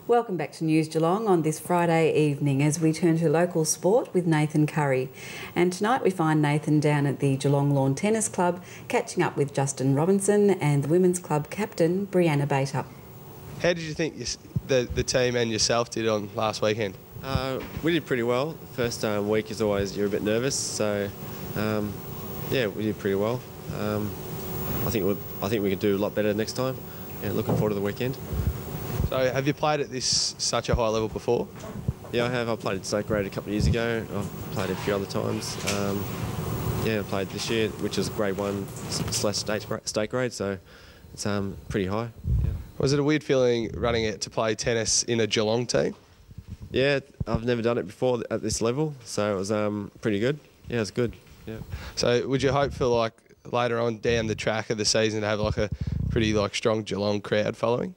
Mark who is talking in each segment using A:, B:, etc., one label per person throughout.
A: Welcome back to News Geelong on this Friday evening as we turn to local sport with Nathan Curry. And tonight we find Nathan down at the Geelong Lawn Tennis Club catching up with Justin Robinson and the Women's Club captain Brianna Bater.
B: How did you think the team and yourself did on last weekend?
C: We did pretty well. First week is always you're a bit nervous, so yeah, we did pretty well. I think we could do a lot better next time. Yeah, looking forward to the weekend.
B: So have you played at such a high level before?
C: Yeah, I have. I played at state grade a couple of years ago. I've played a few other times. Yeah, I played this year, which is grade 1/state grade, so it's pretty high. Yeah.
B: Was it a weird feeling running it to play tennis in a Geelong team?
C: Yeah, I've never done it before at this level, so it was pretty good. Yeah, it was good. Yeah.
B: So would you hope for later on down the track of the season to have a pretty strong Geelong crowd following?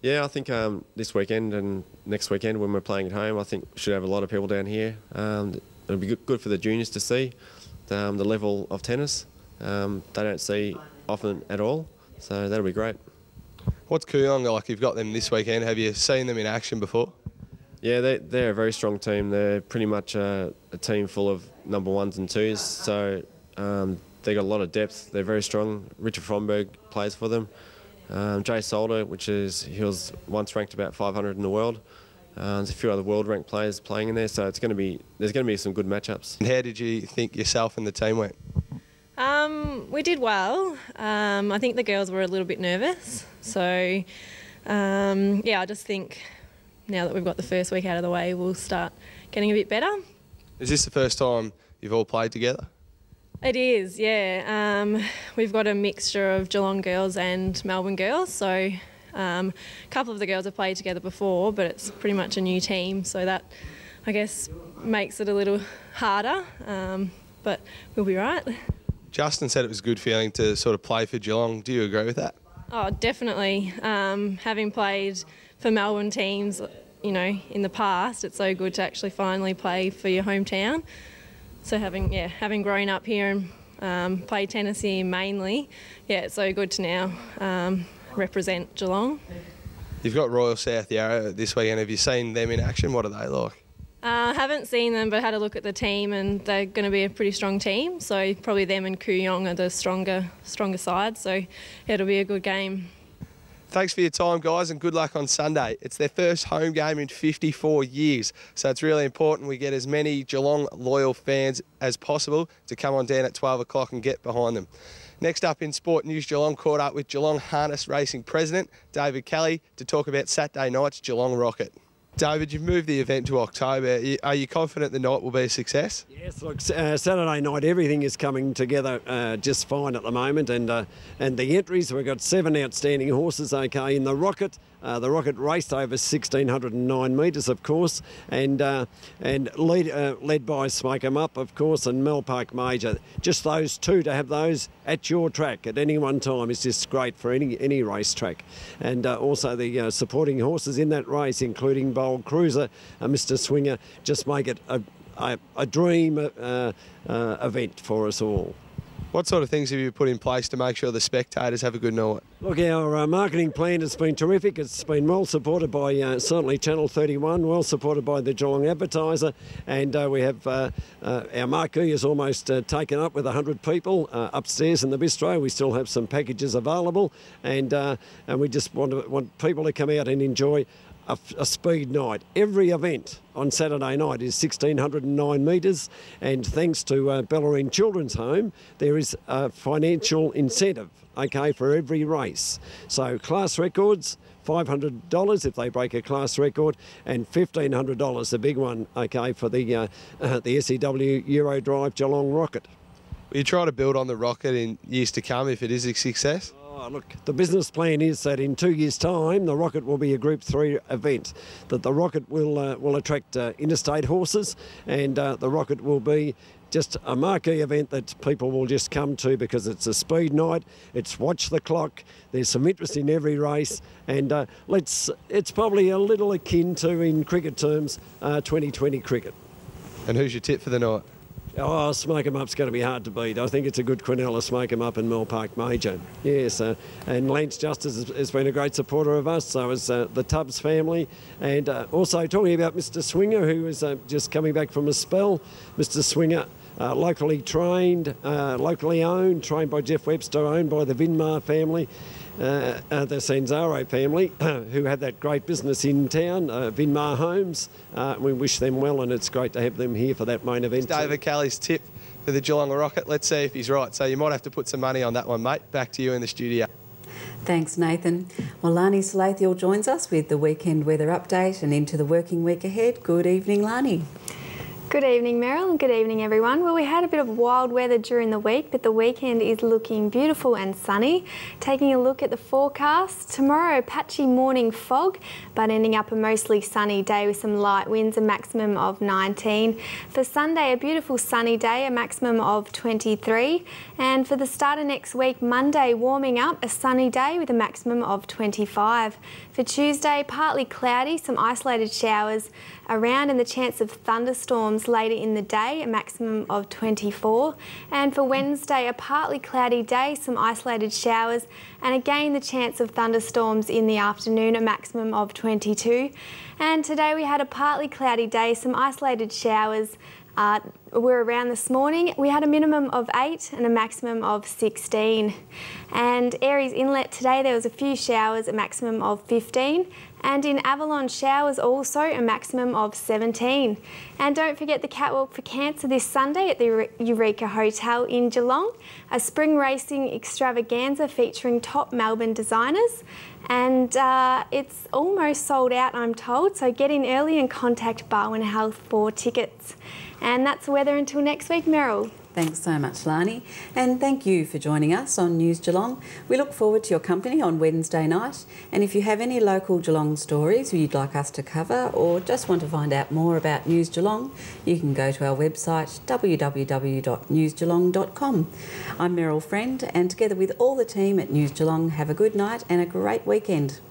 C: Yeah, I think this weekend and next weekend when we're playing at home, I think we should have a lot of people down here. It'll be good for the juniors to see the level of tennis. They don't see often at all, so that'll be great.
B: What's Kooyong like? You've got them this weekend. Have you seen them in action before?
C: Yeah, they're a very strong team. They're pretty much a team full of number 1s and 2s, so they've got a lot of depth. They're very strong. Richard Fromberg plays for them. Jay Solder, he was once ranked about 500 in the world. There's a few other world-ranked players playing in there, so there's going to be some good matchups.
B: And how did you think yourself and the team went?
D: We did well. I think the girls were a little bit nervous, so yeah, I just think now that we've got the first week out of the way, we'll start getting a bit better.
B: Is this the first time you've all played together?
D: It is, yeah. We've got a mixture of Geelong girls and Melbourne girls, so a couple of the girls have played together before, but it's pretty much a new team, so that, I guess, makes it a little harder, but we'll be right.
B: Justin said it was a good feeling to sort of play for Geelong. Do you agree with that?
D: Oh, definitely. Having played for Melbourne teams, you know, in the past, it's so good to actually finally play for your hometown. So having grown up here and played tennis here mainly, yeah, it's so good to now represent Geelong.
B: You've got Royal South Yarra this weekend. Have you seen them in action? What are they like?
D: Haven't seen them, but had a look at the team, and they're going to be a pretty strong team. So probably them and Kooyong are the stronger side. So it'll be a good game.
B: Thanks for your time, guys, and good luck on Sunday. It's their first home game in 54 years, so it's really important we get as many Geelong loyal fans as possible to come on down at 12 o'clock and get behind them. Next up in Sport News, Geelong caught up with Geelong Harness Racing President David Kelly to talk about Saturday night's Geelong Rocket. David, you've moved the event to October. Are you confident the night will be a success?
E: Yes, look, Saturday night everything is coming together just fine at the moment, and the entries, we've got 7 outstanding horses, okay, in the Rocket. The Rocket raced over 1,609 metres, of course, and led by Smoke 'em Up, of course, and Mel Park Major. Just those two, to have those at your track at any one time is just great for any race track. And also the supporting horses in that race, including Bold Cruiser, Mr Swinger, just make it a dream event for us all.
B: What sort of things have you put in place to make sure the spectators have a good night?
E: Look, our marketing plan has been terrific. It's been well supported by certainly Channel 31, well supported by the Geelong Advertiser, and we have our marquee is almost taken up with 100 people upstairs in the bistro. We still have some packages available, and we just want people to come out and enjoy a speed night. Every event on Saturday night is 1,609 metres, and thanks to Bellarine Children's Home, there is a financial incentive, okay, for every race. So class records, $500 if they break a class record, and $1,500, the big one, okay, for the SEW Euro Drive Geelong Rocket.
B: Will you try to build on the Rocket in years to come if it is a success?
E: Oh, look, the business plan is that in 2 years' time, the Rocket will be a Group 3 event. That the Rocket will attract interstate horses, and the Rocket will be just a marquee event that people will just come to because it's a speed night. It's watch the clock. There's some interest in every race, and it's probably a little akin to, in cricket terms, 2020 cricket.
B: And who's your tip for the night?
E: Oh, Smoke 'em Up's going to be hard to beat. I think it's a good Quinella Smoke 'em Up in Mill Park Major. Yes, and Lance Justice has been a great supporter of us, so has the Tubbs family. And also talking about Mr Swinger, who is just coming back from a spell. Mr Swinger, locally trained, locally owned, trained by Jeff Webster, owned by the Vinmar family. The Sanzaro family, who have that great business in town, Vinmar Homes. We wish them well, and it's great to have them here for that main event.
B: It's David Kelly's tip for the Geelong Rocket. Let's see if he's right. So you might have to put some money on that one, mate. Back to you in the studio.
A: Thanks, Nathan. Well, Lani Salathiel joins us with the weekend weather update and into the working week ahead. Good evening, Lani.
F: Good evening, Meryl, and good evening, everyone. Well, we had a bit of wild weather during the week, but the weekend is looking beautiful and sunny. Taking a look at the forecast, tomorrow, patchy morning fog, but ending up a mostly sunny day with some light winds, a maximum of 19. For Sunday, a beautiful sunny day, a maximum of 23. And for the start of next week, Monday, warming up, a sunny day with a maximum of 25. For Tuesday, partly cloudy, some isolated showers around and the chance of thunderstorms later in the day, a maximum of 24. And for Wednesday, a partly cloudy day, some isolated showers, and again the chance of thunderstorms in the afternoon, a maximum of 22. And today we had a partly cloudy day, some isolated showers were around this morning. We had a minimum of 8 and a maximum of 16. And Aireys Inlet today, there was a few showers, a maximum of 15. And in Avalon, showers also, a maximum of 17. And don't forget the Catwalk for Cancer this Sunday at the Eureka Hotel in Geelong, a spring racing extravaganza featuring top Melbourne designers. And it's almost sold out, I'm told, so get in early and contact Barwon Health for tickets. And that's the weather until next week, Meryl.
A: Thanks so much, Lani. And thank you for joining us on News Geelong. We look forward to your company on Wednesday night. And if you have any local Geelong stories you'd like us to cover or just want to find out more about News Geelong, you can go to our website www.newsgeelong.com. I'm Meryl Friend, and together with all the team at News Geelong, have a good night and a great weekend.